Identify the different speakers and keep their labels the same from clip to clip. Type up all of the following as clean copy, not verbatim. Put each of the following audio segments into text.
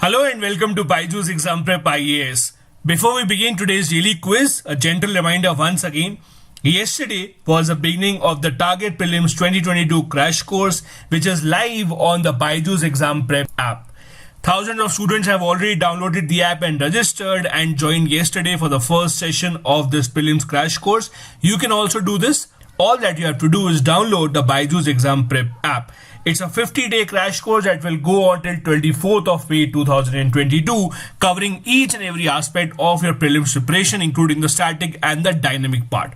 Speaker 1: Hello and welcome to BYJU'S Exam Prep IAS. Before we begin today's daily quiz, a gentle reminder once again. Yesterday was the beginning of the Target Prelims 2022 crash course, which is live on the BYJU'S Exam Prep app. Thousands of students have already downloaded the app and registered and joined yesterday for the first session of this prelims crash course. You can also do this. All that you have to do is download the BYJU'S Exam Prep app. It's a 50-day crash course that will go on till 24th of May 2022, covering each and every aspect of your prelims preparation, including the static and the dynamic part.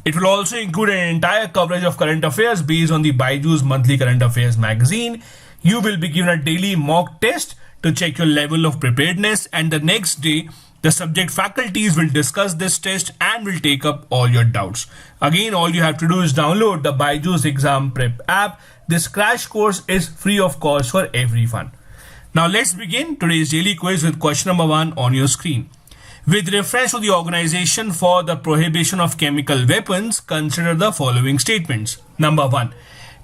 Speaker 1: It will also include an entire coverage of current affairs based on the BYJU'S Monthly Current Affairs magazine. You will be given a daily mock test to check your level of preparedness, and the next day, the subject faculties will discuss this test and will take up all your doubts. Again, all you have to do is download the BYJU'S Exam Prep app. This crash course is free of cost for everyone. Now let's begin today's daily quiz with question number 1 on your screen. With reference to the Organization for the Prohibition of Chemical Weapons, consider the following statements. Number 1.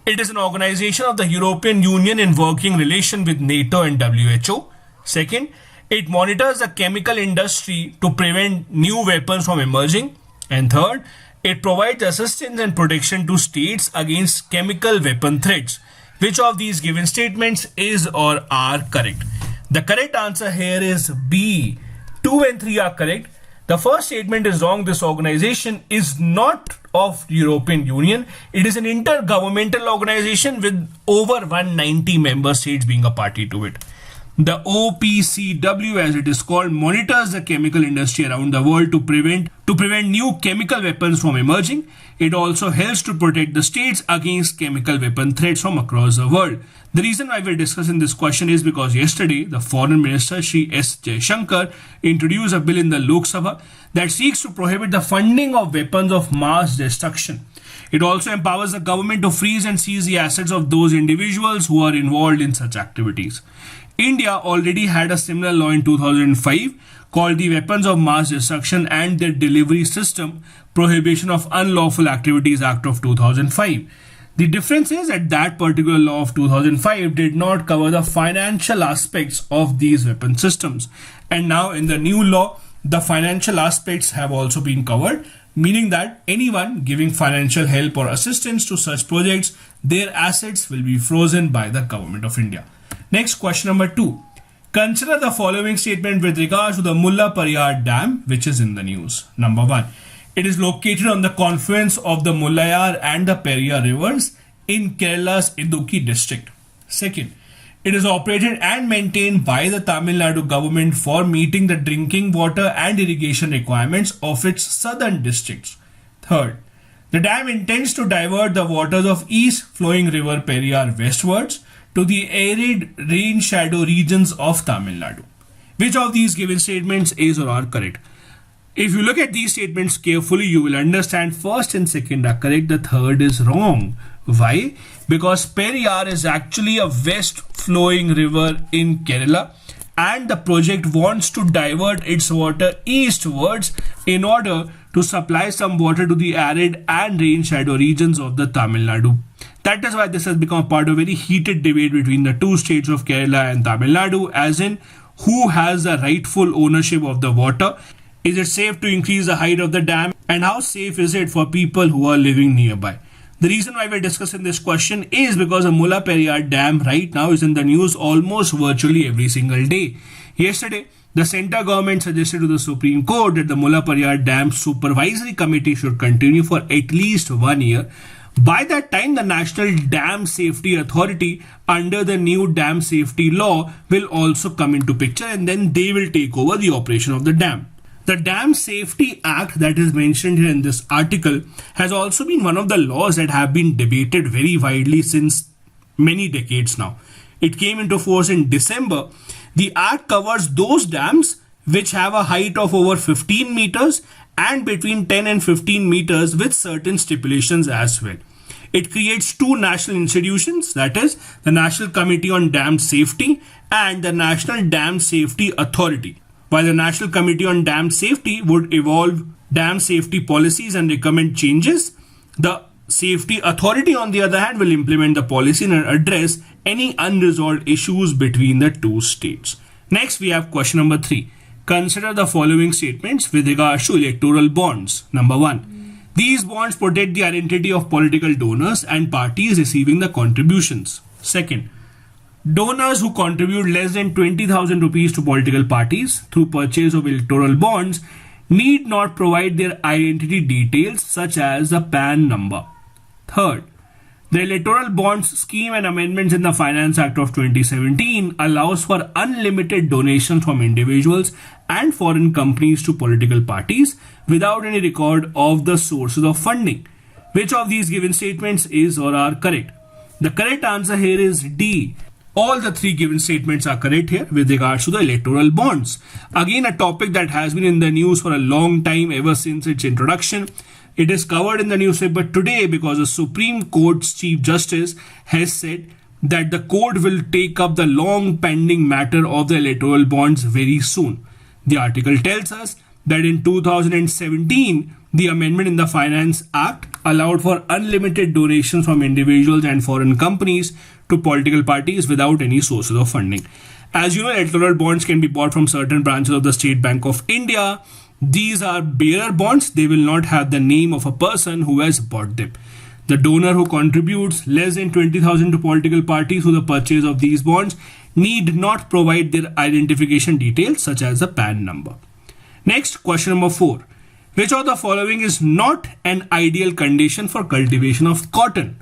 Speaker 1: It is an organization of the European Union in working relation with NATO and WHO. Second, it monitors the chemical industry to prevent new weapons from emerging. And third, it provides assistance and protection to states against chemical weapon threats. Which of these given statements is or are correct? The correct answer here is B. 2 and 3 are correct. The first statement is wrong. This organization is not of European Union. It is an intergovernmental organization with over 190 member states being a party to it. The OPCW, as it is called, monitors the chemical industry around the world to prevent new chemical weapons from emerging. It also helps to protect the states against chemical weapon threats from across the world. The reason why we're discussing this question is because yesterday the Foreign Minister Shri S. Jaishankar introduced a bill in the Lok Sabha that seeks to prohibit the funding of weapons of mass destruction. It also empowers the government to freeze and seize the assets of those individuals who are involved in such activities. India already had a similar law in 2005 called the Weapons of Mass Destruction and Their Delivery System Prohibition of Unlawful Activities Act of 2005. The difference is that that particular law of 2005 did not cover the financial aspects of these weapon systems. And now in the new law, the financial aspects have also been covered, meaning that anyone giving financial help or assistance to such projects, their assets will be frozen by the Government of India. Next, question number 2. Consider the following statement with regards to the Mullaperiyar Dam, which is in the news. Number 1. It is located on the confluence of the Mullaperiyar and the Periyar rivers in Kerala's Idukki district. Second, it is operated and maintained by the Tamil Nadu government for meeting the drinking water and irrigation requirements of its southern districts. Third, the dam intends to divert the waters of east-flowing river Periyar westwards to the arid rain shadow regions of Tamil Nadu. Which of these given statements is or are correct? If you look at these statements carefully, you will understand first and second are correct. The third is wrong. Why? Because Periyar is actually a west-flowing river in Kerala, and the project wants to divert its water eastwards in order to supply some water to the arid and rain shadow regions of the Tamil Nadu. That is why this has become a part of a very heated debate between the two states of Kerala and Tamil Nadu, as in who has the rightful ownership of the water. Is it safe to increase the height of the dam, and how safe is it for people who are living nearby? The reason why we're discussing this question is because the Mullaperiyar Dam right now is in the news almost virtually every single day. Yesterday, the central government suggested to the Supreme Court that the Mullaperiyar Dam Supervisory Committee should continue for at least 1 year. By that time, the National Dam Safety Authority under the new dam safety law will also come into picture, and then they will take over the operation of the dam. The Dam Safety Act that is mentioned here in this article has also been one of the laws that have been debated very widely since many decades now. It came into force in December. The act covers those dams which have a height of over 15 meters and between 10 and 15 meters with certain stipulations as well. It creates two national institutions, that is the National Committee on Dam Safety and the National Dam Safety Authority. While the National Committee on Dam Safety would evolve dam safety policies and recommend changes, the Safety Authority on the other hand will implement the policy and address any unresolved issues between the two states. Next, we have question number 3. Consider the following statements with regards to electoral bonds. Number 1. These bonds protect the identity of political donors and parties receiving the contributions. Second, donors who contribute less than 20,000 rupees to political parties through purchase of electoral bonds need not provide their identity details such as the PAN number. Third, the Electoral Bonds Scheme and Amendments in the Finance Act of 2017 allows for unlimited donations from individuals and foreign companies to political parties without any record of the sources of funding. Which of these given statements is or are correct? The correct answer here is D. All the 3 given statements are correct here with regards to the electoral bonds. Again, a topic that has been in the news for a long time ever since its introduction. It is covered in the newspaper today because the Supreme Court's Chief Justice has said that the court will take up the long pending matter of the electoral bonds very soon. The article tells us that in 2017, the amendment in the Finance Act allowed for unlimited donations from individuals and foreign companies to political parties without any sources of funding. As you know, electoral bonds can be bought from certain branches of the State Bank of India. These are bearer bonds. They will not have the name of a person who has bought them. The donor who contributes less than 20,000 to political parties through the purchase of these bonds need not provide their identification details such as the PAN number. Next, question number 4. Which of the following is not an ideal condition for cultivation of cotton?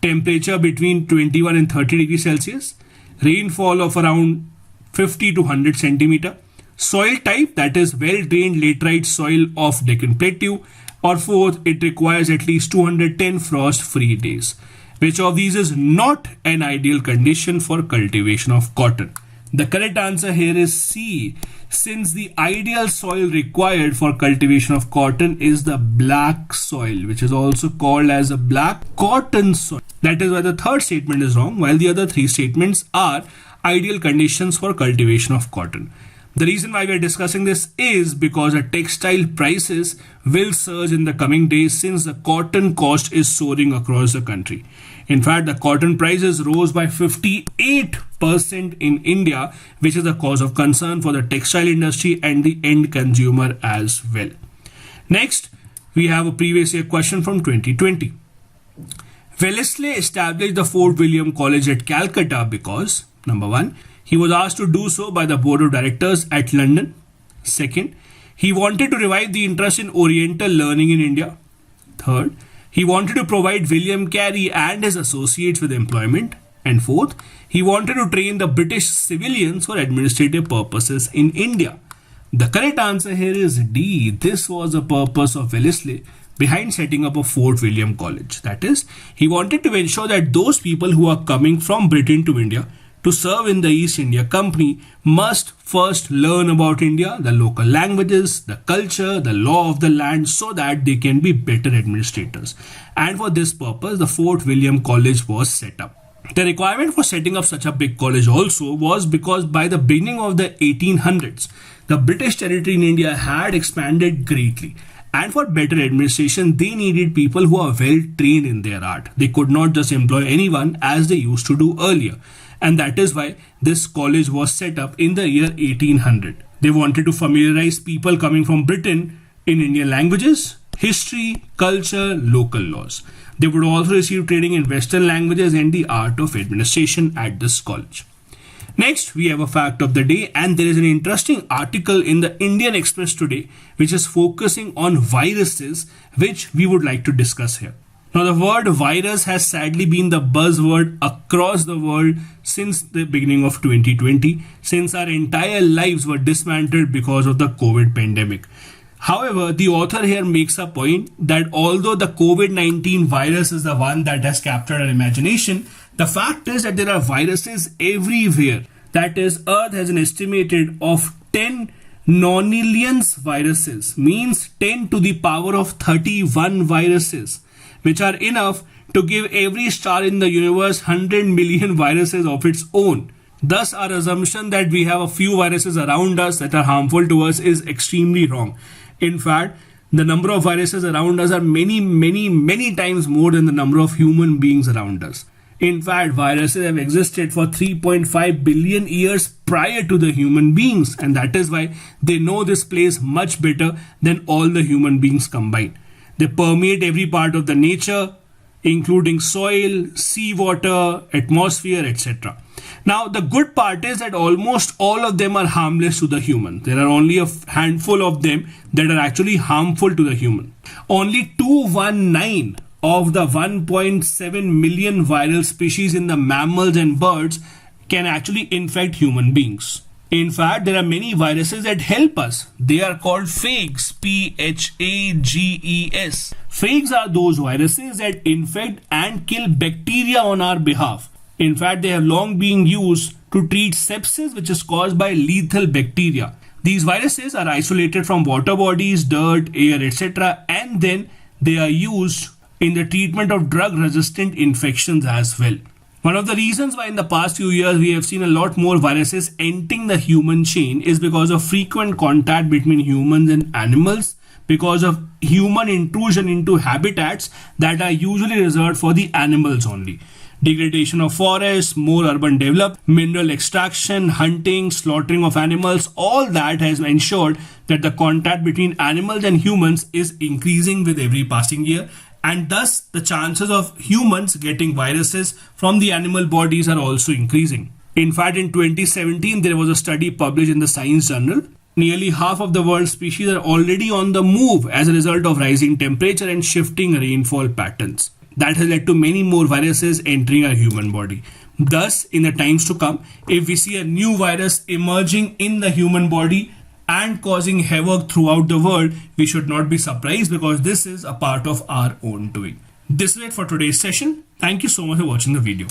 Speaker 1: Temperature between 21 and 30 degrees Celsius, rainfall of around 50 to 100 centimeter, soil type, that is well-drained laterite soil of Deccan Plateau, or fourth, it requires at least 210 frost-free days. Which of these is not an ideal condition for cultivation of cotton? The correct answer here is C, since the ideal soil required for cultivation of cotton is the black soil, which is also called as a black cotton soil. That is why the third statement is wrong, while the other 3 statements are ideal conditions for cultivation of cotton. The reason why we are discussing this is because the textile prices will surge in the coming days since the cotton cost is soaring across the country. In fact, the cotton prices rose by 58% in India, which is a cause of concern for the textile industry and the end consumer as well. Next, we have a previous year question from 2020. Wellesley established the Fort William College at Calcutta because, number 1, he was asked to do so by the board of directors at London. Second, he wanted to revive the interest in Oriental learning in India. Third, he wanted to provide William Carey and his associates with employment. And fourth, he wanted to train the British civilians for administrative purposes in India. The correct answer here is D. This was the purpose of Wellesley behind setting up a Fort William College. That is, he wanted to ensure that those people who are coming from Britain to India to serve in the East India Company must first learn about India, the local languages, the culture, the law of the land, so that they can be better administrators. And for this purpose, the Fort William College was set up. The requirement for setting up such a big college also was because by the beginning of the 1800s, the British territory in India had expanded greatly. And for better administration, they needed people who are well trained in their art. They could not just employ anyone as they used to do earlier. And that is why this college was set up in the year 1800. They wanted to familiarize people coming from Britain in Indian languages, history, culture, local laws. They would also receive training in Western languages and the art of administration at this college. Next, we have a fact of the day, and there is an interesting article in the Indian Express today which is focusing on viruses, which we would like to discuss here. Now, the word virus has sadly been the buzzword across the world since the beginning of 2020, since our entire lives were dismantled because of the COVID pandemic. However, the author here makes a point that although the COVID-19 virus is the one that has captured our imagination, the fact is that there are viruses everywhere. That is, Earth has an estimated of 10 nonillions viruses, means 10 to the power of 31 viruses, which are enough to give every star in the universe 100 million viruses of its own. Thus, our assumption that we have a few viruses around us that are harmful to us is extremely wrong. In fact, the number of viruses around us are many times more than the number of human beings around us. In fact, viruses have existed for 3.5 billion years prior to the human beings, and that is why they know this place much better than all the human beings combined. They permeate every part of the nature, including soil, seawater, atmosphere, etc. Now, the good part is that almost all of them are harmless to the human. There are only a handful of them that are actually harmful to the human. Only 219 of the 1.7 million viral species in the mammals and birds can actually infect human beings. In fact, there are many viruses that help us. They are called phages, Phages. Phages are those viruses that infect and kill bacteria on our behalf. In fact, they have long been used to treat sepsis, which is caused by lethal bacteria. These viruses are isolated from water bodies, dirt, air, etc. and then they are used in the treatment of drug-resistant infections as well. One of the reasons why in the past few years we have seen a lot more viruses entering the human chain is because of frequent contact between humans and animals, because of human intrusion into habitats that are usually reserved for the animals only. Degradation of forests, more urban development, mineral extraction, hunting, slaughtering of animals, all that has ensured that the contact between animals and humans is increasing with every passing year, and thus the chances of humans getting viruses from the animal bodies are also increasing. In fact, in 2017, there was a study published in the Science Journal. Nearly half of the world's species are already on the move as a result of rising temperature and shifting rainfall patterns. That has led to many more viruses entering our human body. Thus, in the times to come, if we see a new virus emerging in the human body and causing havoc throughout the world, we should not be surprised because this is a part of our own doing. This is it for today's session. Thank you so much for watching the video.